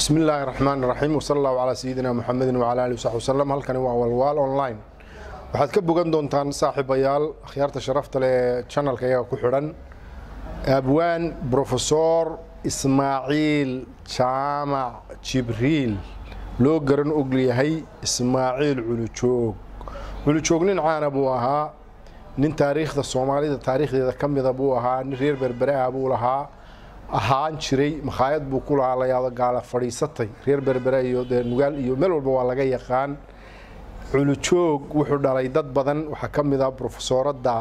بسم الله الرحمن الرحيم وصلى الله على سيدنا محمد وعلى آله وصحبه وسلم. halkani waa walwal online waxaad ka bogan doontaan saaxiibayaal akhyaarta sharafta leh channelka iyaga ku xidhan abwaan professor Ismaaciil Jaamac Jibriil loo garan og yahay Ismaaciil Culujoog nin caan buu ahaa nin taariikhda Soomaalida taariikhdeeda kamid ah buu ahaa nin reer berbere ah buu lahaa ahaan jiray makhaayad buu ku lahaa la yaado gaala fadhiisatay reer berbere iyo nugaal iyo meel walba waa laga yaqaan Culujoog wuxuu dhalay dad badan waxa kamid ah professorada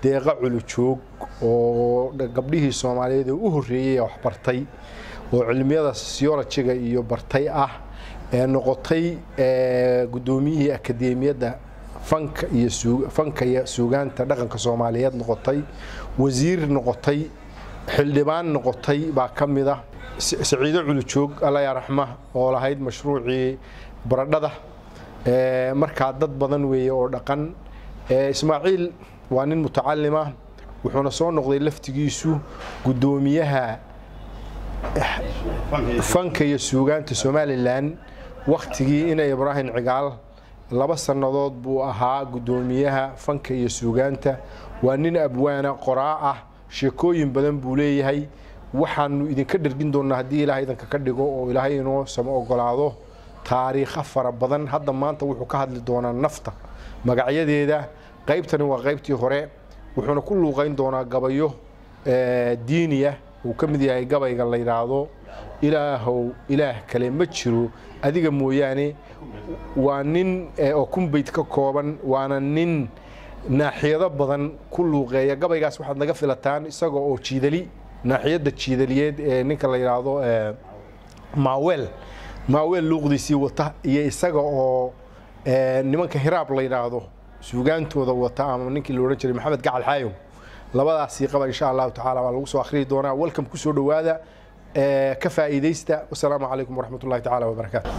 deeqa Culujoog oo gabdhihii Soomaaliyeed u horeeyay wax bartay oo cilmiyada sociology-ga iyo bartay ah ee noqotay gudoomiyihii akademiyada fanka iyo suugaanta dhaqanka Soomaaliyeed noqotay wasiir noqotay xildhibaan noqotay baa kamid ah Saciid Culujoog Allah ya raxma oo lahayd mashruuci baradhada marka dad badan weeye oo dhaqan Ismaaciil waa nin mutacallim ah wuxuuna soo noqday laftigiisu gudoomiyaha fanka iyo suugaanta Somaliland waqtigii inay Ibrahim Cigaal 2 sanadood buu ahaa gudoomiyaha fanka iyo suugaanta waa nin abwaana qoraa ah sheekooyin badan buu leeyahay waxaanu idinka dhargin doonaa hadii Ilaahay idinka ka dhigo oo Ilaahay inoo samo ogolaado taariikh fara badan hadda maanta wuxuu ka hadli doonaa nafta magacyadeeda qaybtani waa qaybtii hore wuxuuna ku luuqayn doonaa gabayo diiniya uu kamid yahay gabayga la yiraahdo ilaahow ilaah kale ma jiro adiga mooyaane waa nin oo kumbayt ka kooban waana nin naaxiyada badan ku luuqeeya gabaygaas waxaad naga filataan isaga oo jiidali naaxiyada jiidaliyeed ee ninka la yiraahdo maaweel luuqdiisii wata iyo isaga oo nimanka hiraab la yiraahdo suugaantooda wata ama ninkii la oran jiray Maxamed Gacal Xaayo labadaas qaba insha Allah taala waa lagu soo akhriyo doonaa welcome ku soo dhawaada ka faa'iideysta wassalaamu alaykum warahmatullahi taala wabarakaatuh.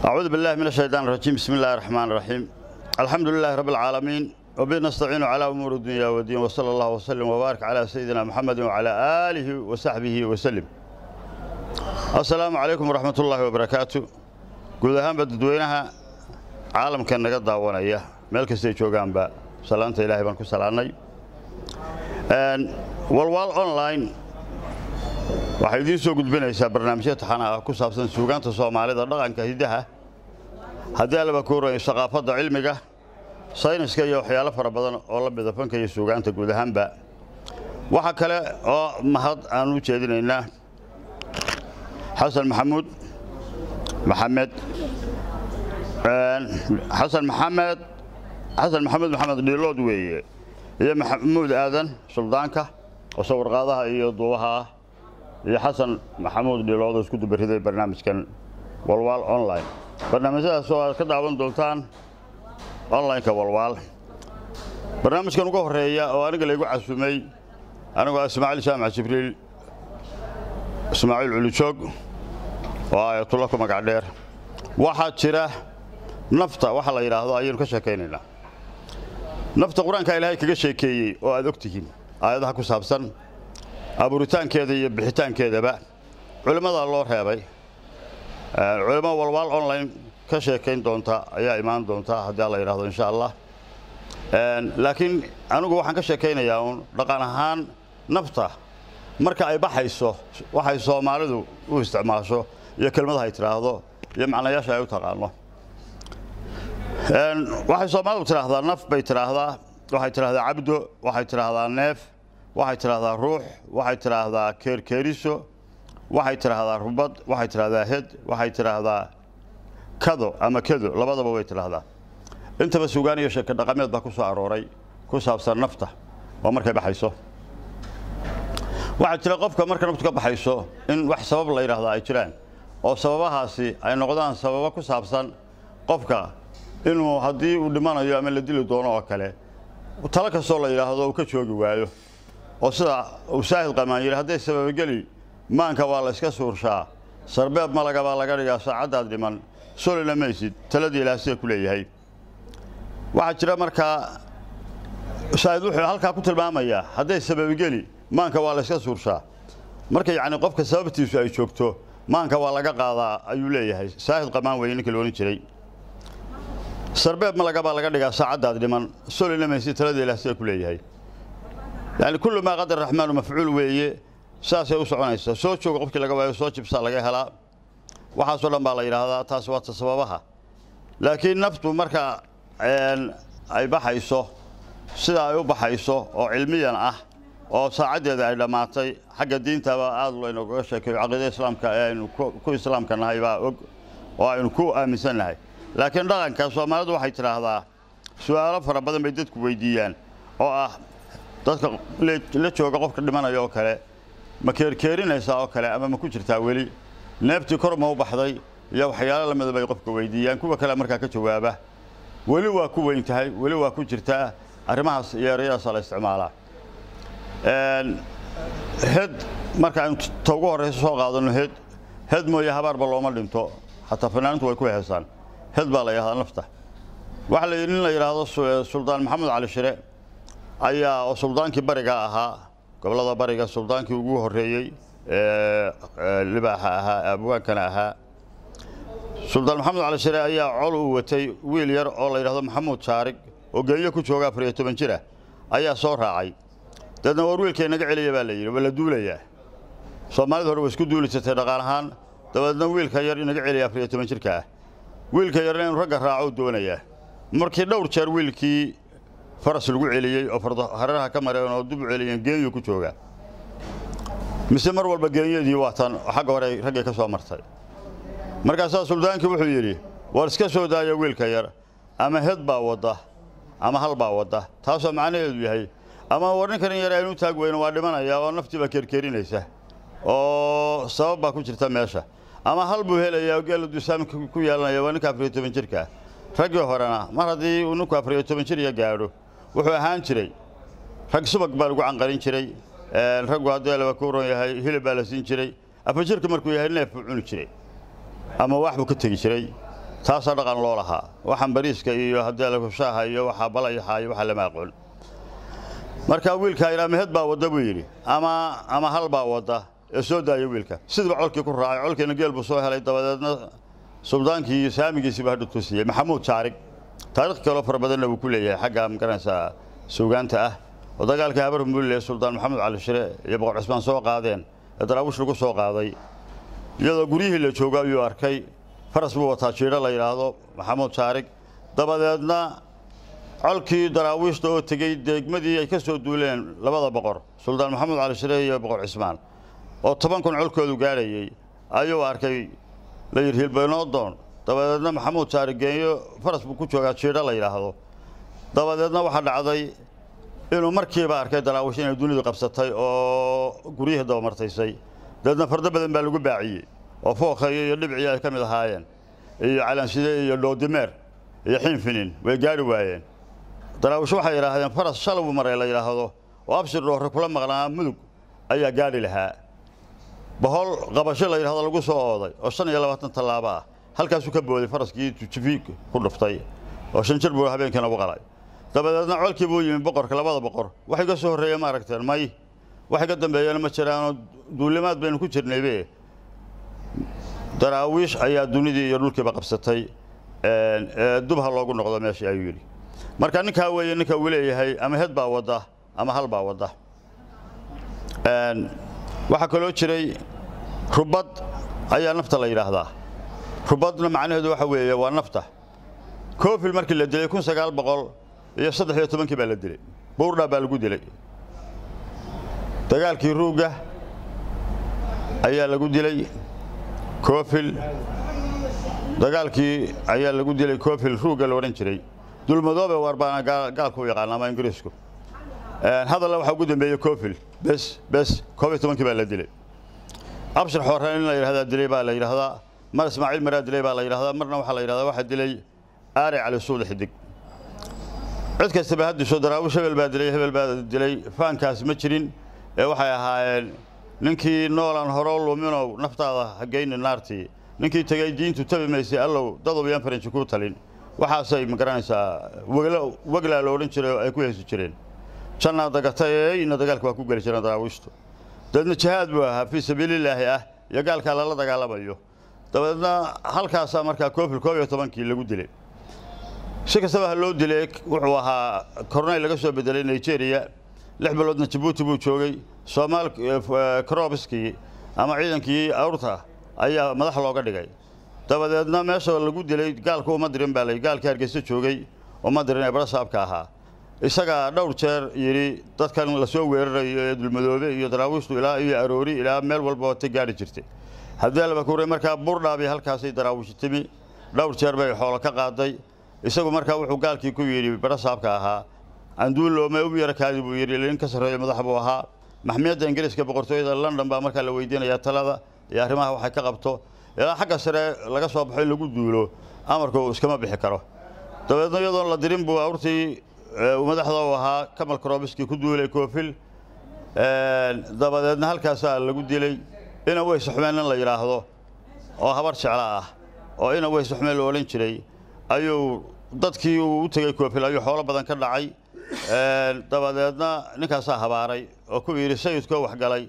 أعوذ بالله من الشيطان الرجيم بسم الله الرحمن الرحيم الحمد لله رب العالمين وبه نستعين على أمور الدنيا والدين وصلى الله وسلم وبارك على سيدنا محمد وعلى آله وصحبه وسلم. السلام عليكم ورحمة الله وبركاته. قل أهم بدوينها عالم كان نقد دعوانا إياه ملك استيجوغان با سلامة إلهي بانكو سلامي والوال أونلاين waxay idin soo gudbinaysaa barnaamijyo taxana ah ku saabsan suugaanta Soomaalida dhaqanka hidaha hadii la bakooray shaqaafada cilmiga sayniska iyo waxyaalo fara badan oo la mid ah fanka iyo suugaanta guud ahaanba waxa kale oo mahad aan u jeedinaynaa Xasan Maxamed Dhilood weeye iyo Maxamuud Aadan Suldaanka oo sawir qaadaha iyo duubaha iyo Xasan Maxamuud Dhilood isku dubariday barnaamijkan walwal online barnaamijyadaas oo aad ka daawan doontaan online ka walwal barnaamijkan ugu horeeya oo aniga la igu casumay aniga Ismaaciil Jaamac Jibriil Ismaaciil Culujoog oo ayatullah ku magac dheer waxa jira nafta waxa la yiraahdo ayaan ka sheekaynaynaa nafta quraanka Ilaahay kaga sheekeeyay oo aad ogtihiin aayadaha ku saabsan abuuritaankeeda iyo bixitaankeedaba culimada loo reebay culimo walwal online ka sheekayn doonta ayaa imaan doonta hadii la yiraahdo insha Allah laakiin anigu waxaan ka sheekaynayaa dhaqan ahaan nafta marka ay baxayso waxay Soomaalidu u isticmaasho iyo kelmadaha ay tiraahdo iyo macnayaasha ay u taqaano waxay Soomaalidu tiraahdaa naf bay tiraahdaa waxay tiraahdaa cabdo waxay tiraahdaa neef waxay tiraahdaa ruux waxay tiraahdaa keerkeeriso waxay tiraahdaa rubad waxay tiraahdaa head waxay tiraahdaa kado ama kado labadaba way tiraahdaa intaba suugaan iyo sheeko dhaqameed baa ku soo arooray ku saabsan nafta oo markay baxayso waxa jira qofka marka naftu ka baxayso in wax sabab la yiraahdo ay jiraan oo sababahaasi ay noqdaan sabab ku saabsan qofka inuu hadii uu dhimanayo ama la dili doono oo kale tala ka soo la yiraahdo uu ka joogi waayo oo sida uu saahid qamaan yiri haday sabab gali maanka waa la iska suurshaa sarbeeb malaga baa laga dhigaa saacadaad dhiman solina maysid taladii Ilaahay ku leeyahay waxa jira marka saahid wuxuu halka ku tilmaamayaa haday sabab gali maanka waa la iska suurshaa marka yacni qofka sababtiisu ay joogto maanka waa laga qaadaa ayuu leeyahay saahid qamaan weyn ninka loo jiray sarbeeb ma laga dhigaa saacadaad dhiman solina meesii talada ilaahay ku leeyahay yani kullu ma qadar rahmaanu mafcuul weeye saasay u soconaysa soo jooga qofkii laga waayo soo jibsa laga helaa waxa soo dhan baa la yiraahdaa taas waa sababaha laakiin naftu marka ay baxayso sida ay u baxayso oo cilmiyan ah oo saacadeeda ay dhamaatay xagga diinta aad loo inaga sheekeeyo aqoonta islaamka aynu ku islaamka nahay baa og oo aynu ku aaminsanahay laakiin dhaqanka Soomaalidu waxay tiraahdaa su'aalo fara badan bay dadku weydiiyaan oo ah dadka la jooga qofka dhimanayo oo kale ma keerinaysa oo kale ama ma ku jirtaa weli neefti kor ma u baxday iyo waxyaalo la mid bay qofka weydiiyaan kuwa kale markaa ka jawaaba weli waa ku weyn tahay weli waa ku jirtaa arrimahaas iyo erayadaas la isticmaalaa head marka aan toogu horeyso soo qaadano head mooya habaarba looma dhinto hatta fanaantu way ku heesaan head baa la yiraahdaa nafta waxa la yiraahdo Sultaan Maxamed Cali Shire ayaa oo suldaankii bariga ahaa gobolada bariga suldaankii ugu horeeyay libaaxa ahaa abwaankana ahaa Sultaan Maxamed Cali Shire ayaa col u watay wiil yar oo la yiraahdo Maxamuud Saarig oo geeyo ku jooga 14 jir ayaa soo raacay dadna war wiilkeena naga celiya baa la yiri wala duulaya Soomaalidu hore way isku duulisatay dhaqan ahaan dabadna wiilka yar inaga celiya 14 jirka wiilka yar inuu ragga raaco doonaya markii dhowr jeer wiilkii faras lagu celiyay oo fardo hararaha ka mareen oo dib u celiyeen geeyo ku jooga mise mar walba geeyadii waatan xagga hore ragga ka soo martay markaas suldaankii wuxuu yiri war iska soo daayo wiilka yar ama head baa wada ama hal baa wada taas oo macnaheedu yahay ama warinkan yar aynu taag weyn waa dhimanaya oo naftiba keerinaysa oo sabab baa ku jirta meesha ama hal buu helaya oo geel dusaam ku yeelanaya waa ninka 14 jirka ragii horena mar hadii uu ninku 14 jir gaaro wuxuu ahaan jiray rag subag baa lagu canqarin jiray rag hadii la ku roon yahay hilib baa la siin jiray afajirka markuu yahay neef uu cuni jiray ama wax buu ka tagi jiray taas dhaqan loo lahaa waxan bariiska iyo hadii la ku shaahayo waxa balayahay waxa lama aqoon marka wiilka iraam head baa wada buu yiri ama hal baa wada soo daayo wiilka sidoo colkii ku raacay colkeena geel buu soo helay dabadeedna suldaankii saamigiisa baa dhutusiyay Maxamuud Saarig taariikh kale far badan uu ku leeyahay xagga magaranaysa suugaanta ah oo dagaalka habar mulle Sultaan Maxamed Cali Shire iyo Boqor Cismaan soo qaadeen daraawish lagu soo qaaday iyadoo guriyihii la jooga ayuu arkay faras buu wataa jiira la yiraahdo Maxamuud Saarig dabadeedna colkii daraawiishta oo tagay degmadii ay ka soo duuleen labada boqor Sultaan Maxamed Cali Shire iyo Boqor Cismaan oo 10 kun colkoodu gaarayay ayuu arkay la yiri hilbeenoodoon dabadeedna Maxamuud Saarig geeyo faras buu ku joogaa jiira la yiraahdo dabadeedna waxa dhacday inuu markiiba arkay daraawish inay dunida qabsatay oo guriyada daba martaysay dadna farda badan baa lagu baaciyay oo fooqay iyo dhibci ay kamid ahaayeen iyo calanside iyo doodimeer iyo xinfinin way gaari waayeen daraawish waxay yiraahdeen faras shalbu maray la yiraahdo oo abshir loo kula maqnaa mudug ayaa gaari lahaa bahol qabasho la yiraahdo lagu soo ooday oo 25 talaabo ah halkaas uu ka booday faraskii jifiik ku dhuftay oo 5 jir buu habeenkana ugu qalay dabadeedna colkii buu yimid boqorka labada boqor waxay ka soo horeeyay ma aragteen may waxay ka dambeeyeen ma jiraan duulimaad baynu ku jirnaybe daraawish ayaa dunidii iyo dhulkiiba qabsatay dubha loogu noqdo meeshii ayuu yiri marka ninka weeye ninka uu leeyahay ama head baa wada ama hal baa wada waxa kale oo jiray rubad ayaa nafta la yiraahdaa rubadna macnaheedu waxa weeye waa nafta koofil markii la dilay 1913 baa la dilay buurdha baa lagu dilay dagaalkii ruuga ayaa lagu dilay koofil dagaalkii ayaa lagu dilay koofil ruuga la oran jiray dulmadoobe warbaana gaalku yaqaan ama ingiriisku hadal waxa ugu dambeeyay koofil bes 12 baa la dilay abshir xooraan la yiraahdaa dilay baa la yiraahdaa mar Ismaaciil Maraad dilay baa la yiraahdaa marna waxa la yiraahdaa waxa dilay Aari Cali Suud Xidig cid kasta baa hadii soo daraawish hebel baa dilay faankaas ma jirin ee waxay ahaayeen ninkii noolan horo lumino naftaada hageyn naartii ninkii tagay diintu tabimaysay allow dadoo yaan faranji ku talin waxaasay ma garanaysaa wagla loo oran jiray ay ku heeso jireen janna dagatay in dagaalka waa ku gali jireen daraawiishtu dadna jihaad buu ahaa fii sabiilillaahi ah iyo gaalka la dagaalamayo dabeedna halkaas markaa koofil 12kii lagu dilay si kastaba loo dilay wuxuu ahaa korneyl laga soo bedelay Nigeria 6 biloodna Djibouti buu joogay Soomaal Krobski ama ciidankii awrta ayaa madax looga dhigay dabadeedna meesha lagu dilay gaalku uma dirin baalay gaalka Hargeysa joogay uma dirin ee barasaabka ahaa isaga dhowr jeer yiri dadkan la soo weerarayo dulmadoobe iyo daraawiishtu ilaa iyo aroori ilaa meel walba oo gaari jirtay haddii la kuuray markaa burdhaabi halkaas ay daraawish timi dhowr jeer bay xoolo ka qaaday isagu markaa wuxuu gaalkii ku yiri barasaabka ahaa anduulo ma u yarkaadi buu yiri in ka sareeyo madax buu ahaa maxmiyadda Ingiriiska boqortooyada London baa markaa la weydiinaya talada iyo arrimaha waxay ka qabto ilaa xagga sare laga soo baxay lagu duulo amarku iskama bixi karo dabeedna iyadoo la dirin buu awrtii madaxda u ahaa Kamal Krobski ku duulay koofil dabadeedna halkaas lagu dilay ina way suxmeenan la yiraahdo oo habar jecla ah oo ina way suxmeen loo oran jiray ayuu dadkii u tagay koofil ayuu xoolo badan ka dhacay dabadeedna ninkaas habaaray oo ku yiri sayidka wax galay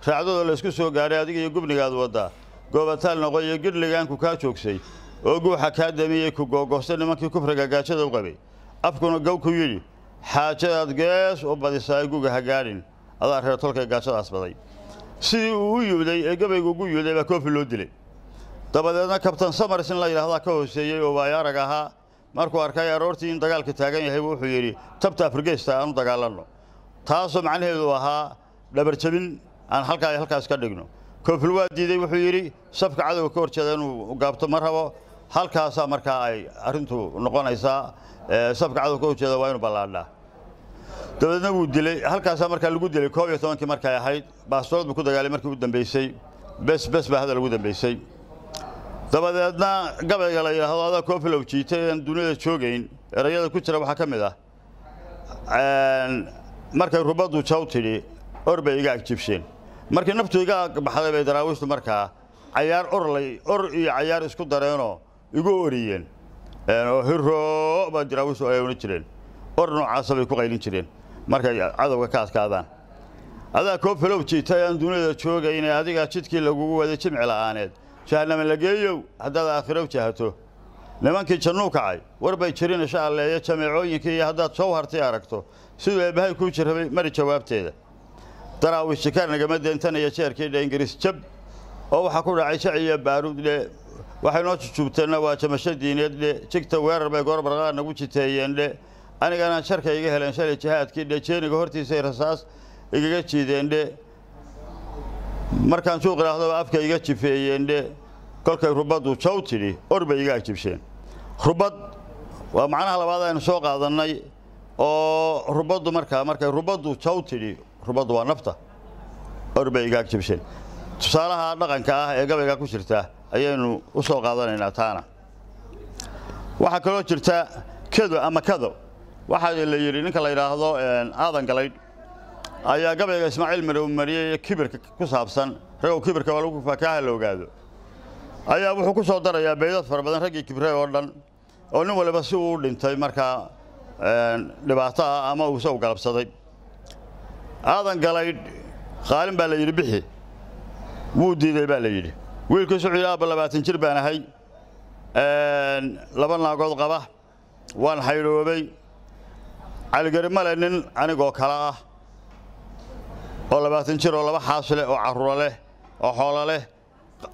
raacdooda la isku soo gaaray adiga iyo gubnigaad wada goobatal noqoy gidligaanku ka joogsay oo guuxa ka damiyay ku googoosta nimankii kufriga gaajada u qabay afkuna gow ku yiri xaajadaad gees oo badisay guuga hagaarin adaa reer tolka gaajadaas baday sidii uu yuuday ee gabaygu ugu yuuday baa koofil loo dilay dabadeedna kabtan Samaris in la yiraahdo ka hooseeyay oo waayarag ahaa markuu arkay aroortii in dagaalka taagan yahay wuxuu yiri tabta Afrigeesta aan dagaalano taasoo macnaheedu ahaa dhabar jabin aan halkaas ka dhigno koofil waa diiday wuxuu yiri safka cadawga ka horjeeda inuu gaabto marhabo halkaas markaa ay arintu noqonaysaa safka cadawga ka horjeeda waa inuu balaadhaa dabadeedna wuu dilay halkaas markaa lagu dilay 12kii markay ahayd baastood buu ku dagaalay markii uu dambeysay bes baa hada lagu dambeysay dabadeedna gabayga la yiraahdo ada koofil oo jiitay aan dunida joogayn erayada ku jira waxa kamid ah markay rubadu jawtiri orbay iga agjibsheen markii naftu iga baxday bay daraawiishtu markaa cayaar iyo cayaar isku dareeno igu oriyeen oo hiro ba daraawiishtu ay una jireen noocaas bay ku qaylin jireen markay cadawga ka adkaadaan adaa koofil oo jiitay aan dunida joogayn adiga jidkii lagu wada jimci la'aaneed jahannam la geeyo hadda aakhiro jahato nimankii jannu kacay warbay jirin insha Allah iyo jameecooyinkii hadda soo hartay aragto sidoo ay bahay ku jiray mari jawaabteeda daraawish karnaga madeentana iyo jeerkii Ingiriis jab oo waxa ku dhacay shaciya baaruud le waxay noo jubtana waa jamasho diineed le jigta weerar bay goor barqaan nagu jiteeyeen le anigana sharka iga heleen shalay jihaadkii dhajeeniga hortiisa rasaas igaga jiideen le markaan soo qiraahdo afka iga jifeeyeen le kolkay rubadu jawtiri orbay iga jibsheen rubad waa macnaha labaad aynu soo qaadanay oo rubadu markay rubadu jawtiri rubadu waa nafta orbay iga jibsheen tusaalaha dhaqanka ah ee gabayga ku jirta ayaynu u soo qaadanaynaa taana waxa kale oo jirta kado waxa la yiri ninka la yiraahdo aadan galay ayaa gabayga Ismaaciil Mire mariyay kibirka ku saabsan reew kibirka waa lagu faakaha la ogaado ayaa wuxuu ku soo darayaa beedad fara badan ragii kibray oo dhan oo nin waliba si uu dhintay marka dhibaato ama uu soo galabsaday aadan galay qaalin baa la yiri bixi wuu diiday baa la yiri wiilkiisu ciidaha 20 jir baan ahay laba naagood qaba waan xayroobay caligarimale nin anigoo kala ah oo 20 jir oo laba xaasile oo caruur leh oo xoolo leh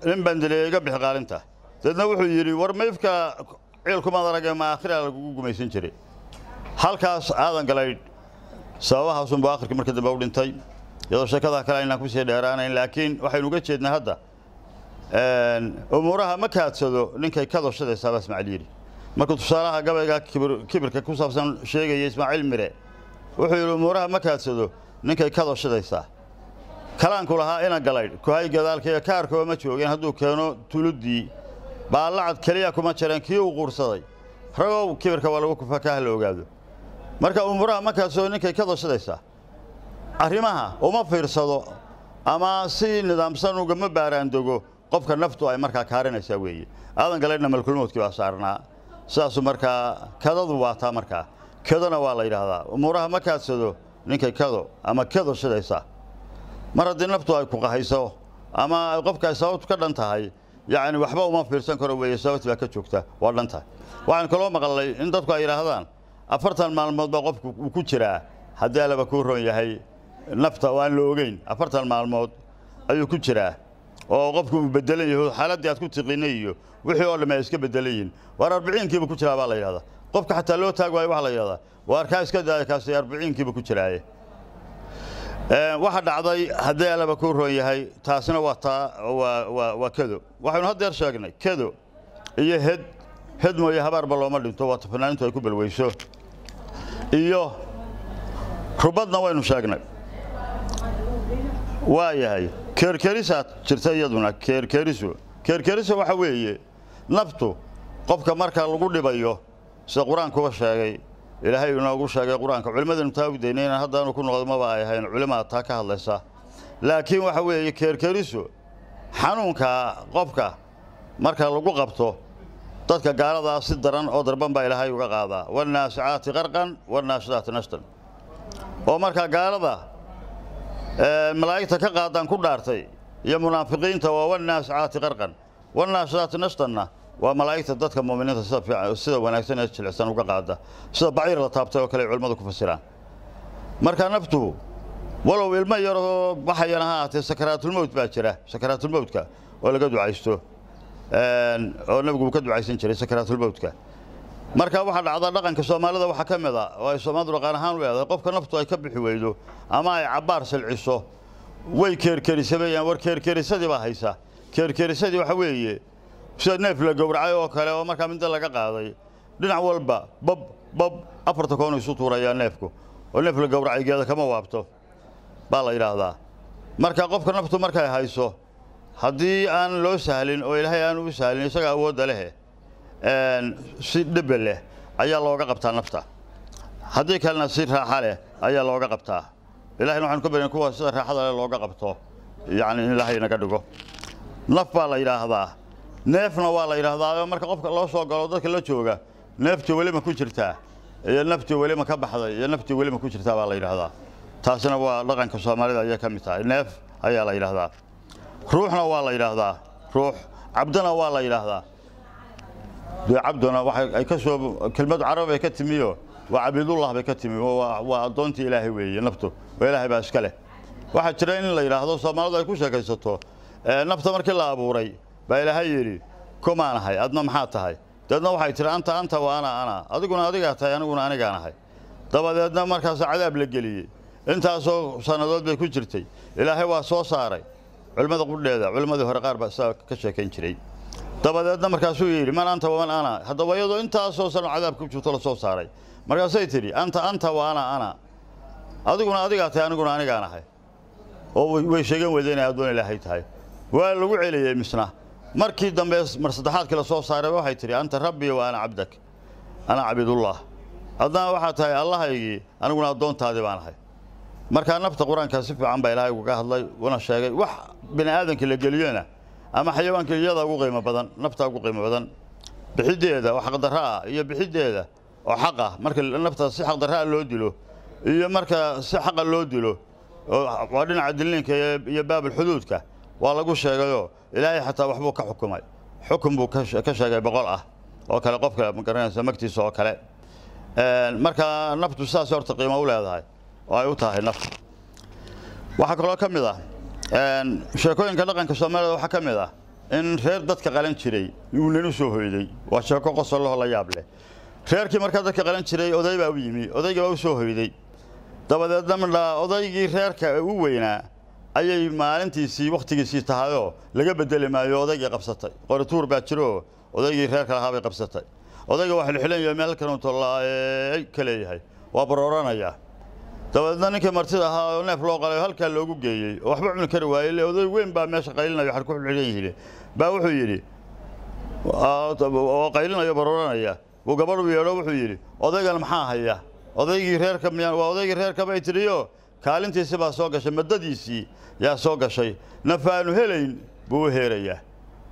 nin bandilay iga bixi qaalinta dadna wuxuu yiri war meefka ciilku ma daragay ma aakhira lagu gumaysan jiray halkaas aadan galay sababaha soo aakhirka markii dambe u dhintay iyadoo shakada kale inaan ku sii dheeraanayn laakiin waxaynu uga jeednaa hadda umuraha ma kaadsado ninkay ka doshada sabab Ismaaciil markuu tusaalaha gabayga kibirka ku saabsan sheegay Ismaaciil Mire wuxuu yiri umuraha ma kaadsado ninkay ka doshadaysa kalaanku lahaa ina galay ku hay gadaalka kaarka ma joogeen hadduu keeno tuludii baalacad kaliya kuma jireen kii uu quursaday ragow kibirka waa lagu faakaha la ogaado marka umuraha ma kaadsado ninkay ka doshadaysa arrimaha uma fiirsado ama si nidaamsan uga ma baaraandogo qofka naftu ay markaa kaarinaysa weeye aadan galayna malkulmoodkii waa saarnaa saas markaa kadadu waa taa markaa kadana waa la yiraahdaa umuraha ma kaadsado ninkay kado ama kado shidaysa mar haddii naftu ay ku qahayso ama qofka sababtu ka dhan tahay yani waxba uma fiirsan karo weeye sababta baa ka joogta waa dhan tahay waxaan kaloo maqalay in dadku ay yiraahdaan 40 maalmood baa qofku uu ku jiraa haddii alaba ku roon yahay nafta waan la ogeyn 40 maalmood ayuu ku jiraa oo qofku uu bedelan yahay xaaladii aad ku tiqinayo wixii oo dhamay iska bedelayin war 40 kiiba ku jiraa baa la yiraahdaa qofka xataa loo taag waay wax la yiraahdaa war ka iska daay kaas 40 kiiba ku jiraaye waxa dhacday haddii alaba ku roon yahay taasina waa kado waxaanu hadda sheegnay kado iyo head mooye habaarba looma dhinto waa fanaaniintu ay ku balweyso iyo rubadna waynu sheegnay waayahay keerkeerisaad jirta iyaduna keerkeeriso waxa weeye naftu qofka marka lagu dhibayo sida quraanku sheegay ilaahay inoogu sheegay quraanka culimadana taawdeynayna haddaanu ku noqdo ma baa ahayn culimada taa ka hadlaysa laakiin waxa weeye keerkeeriso xanuunka qofka marka lagu qabto dadka gaalada si daran oo darban baa ilaahay uga qaadaa wanaasicaati qarqan wanaasidaati nashtan oo marka gaalada malaa'ikta ka qaadan ku dhaartay iyo munaafiqiinta waa wanaasicaati qarqan wanaasidaati nashtanna waa malaa'ikta dadka muuminiinta sida wanaagsan ee jilicsan uga qaada sida baciir la taabtay oo kale culimadu ku fasiraan marka naftu walow ilma yar oo waxayna ahaatay sakaraatul mawt baa jira sakaraatul mawtka oo laga ducaysto oo nabigu ka ducaysan jiray sakaraatul mawtka marka waxa dhacda dhaqanka Soomaalida waxa kamid ah oo ay Soomaalidu qaan ahaan leedahay qofka naftu ay ka bixi weydo ama ay cabaar silciso way keerkeerisadeen war keerkeerisadii baa haysa keerkeerisadii waxa weeye sida neef la gowracay oo kale oo marka mid laga qaaday dhinac walba bab afarta koon isu tuuraya neefku oo neef la gowracay geeda kama waabto baa la yiraahdaa marka qofka naftu marka ay hayso haddii aan loo sahlin oo ilaahay aan u sahlin isaga awood leh si dhibba leh ayaa looga qabtaa nafta haddii kalena si raaxa leh ayaa looga qabtaa ilaahay waxaan ku barin kuwa sida raaxada leh looga qabto yani ilaahay naga dhigo naf baa la yiraahdaa neefna waa la yiraahdaa marka qofka loo soo galo dadka la jooga neefti wali ma ku jirtaa iyo nafti wali ma ka baxday iyo nafti wali ma ku jirtaa baa la yiraahdaa taasina waa dhaqanka Soomaalida ayaa ka mid tahay neef ayaa la yiraahdaa ruuxna waa la yiraahdaa ruux abdana waa la yiraahdaa abduna waxa ay ka soo kelmad carab ay ka timiyo waa abdullah bay ka timiyo waa adoonti ilaahay weeye naftu waa ilaahay baa iska leh waxa jira in la yiraahdo Soomaalida ay ku sheekaysato nafta markii la abuuray baa ilaahay yiri kumaanahay adna maxaa tahay dadna waxay tiri anta waa ana adiguna adiga tahay aniguna aniga anahay dabadeedna markaas cadaab la geliyay intaasoo sanadood bay ku jirtay ilaahay waa soo saaray culimada qudheeda culimadii hore qaar baa ka sheekayn jiray dabadeedna markaas uu yiri man anta wa man ana hadda wayado intaasoo sano cadaab ku jirto la soo saaray markaasay tiri anta wa ana adiguna adiga tahay aniguna aniga anahay oo way sheegan wadeen adoon ilaahay tahay waa lagu celiyay misna markii dambe mar saddexaad kala soo saaray waxay tiri anta rabbi wa ana abdak ana abdullah adna waxa tahay allahaygi aniguna adoontaadi baan ahay marka nafta quraanka si fiican baa ilaahay uga hadlay wana sheegay wax bini aadanka la geliyana ama xayawaanka iyada ugu qiimo badan nafta ugu qiimo badan bixideeda wax qadara iyo bixideeda oo xaq ah marka nafta si xaq daraa loo dilo iyo marka si xaq loo dilo oo dhinaca dilinka iyo baabul xuduudka waa lagu sheegayo ilaahay xataa waxbuu ka xukumay xukum buu ka sheegay boqol ah oo kale qofka ma garanaysa magtiisa oo kale marka naftu saas horta qiimo u leedahay oo ay u tahay naftu waxa kaloo kamid ah sheekooyinka dhaqanka Soomaalida waxa kamid ah in reer dadka qalan jiray uu leenu soo hoyday waa sheeko qosol la yaab leh reerkii marka dadka qalan jiray oday baa u yimi odayga waa u soo hoyday dabadeedna odaygii reerka uu weynaa ayay maalintiisii waqtigiisii tahayo laga bedeli maayo odaygii qabsatay qoratuur baa jiro odaygii reerka lahaa bay qabsatay odayga waxa la xilan yahay meel kan tolay kaleeyahay waa barooranaya dabadeedna ninka martida ahaa oo neef loo qalay halka loogu geeyay oo waxba cun kari waayay oday weyn baa meesha qaylinayo xar ku xilan yahay baa wuxuu yiri oo qaylinayo barooranaya uu gabadhu yeelo wuxuu yiri odaygan maxaa haya odaygii reerka waa odaygii reerka bay tiriyo kaalintiisa baa soo gashay madadiisii yaa soo gashay nafaanu helayn buu heeraya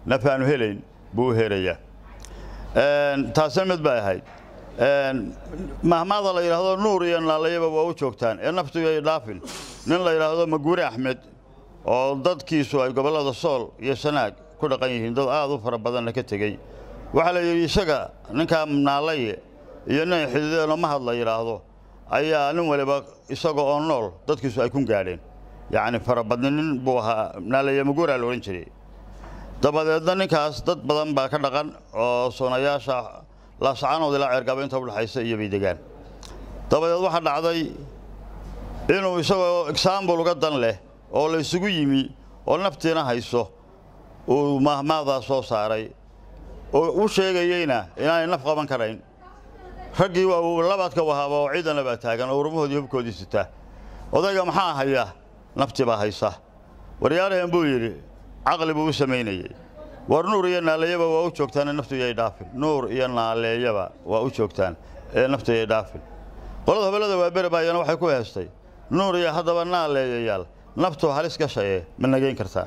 nafaanu helayn buu heeraya taasina mid baa ahayd mahmaada la yiraahdo nuur iyo naalayba waa u joogtaan ee naftu ay dhaafin nin la yiraahdo maguure Axmed oo dadkiisu ay gobollada Sool iyo Sanaag ku dhaqan yihiin dad aad u fara badan ka tagay waxa la yiri isaga ninka Naalay iyo nin xidideen ma hadla yiraahdo ayaa nin waliba isaga oo nool dadkiisu ay ku gaadheen yaani fara badan buu ahaa Naalay Mugura loo oran jiray dabadeedna ninkaas dad badan baa ka dhaqan oo soonayaasha la sacanooda la cirgaba inta u dhaxaysa iyo bidegaan dabadeed waxa dhacday inuu isagoo example uga dan leh oo la isugu yimi oo naftiina hayso oo mahmaada soo saaray oo u sheegayayna inaan naf qaban karayn ragii waa labaadka wahaba oo ciidan laba taagan oo urmahoodii hubkoodii sita odayga maxaa haya nafti baa haysa waryaareen buu yiri aqli buu sameeyay war nuur iyo naaleeyaba waa u joogtaan naftu ay dhaafin nuur iyo naaleeyaba waa u joogtaan naftu ay dhaafin qolada habelada waa barabayana waxay ku heestay nuur iyo hadaba naaleeyayaal naftu halis ka shaqeey ma nageyn kartaa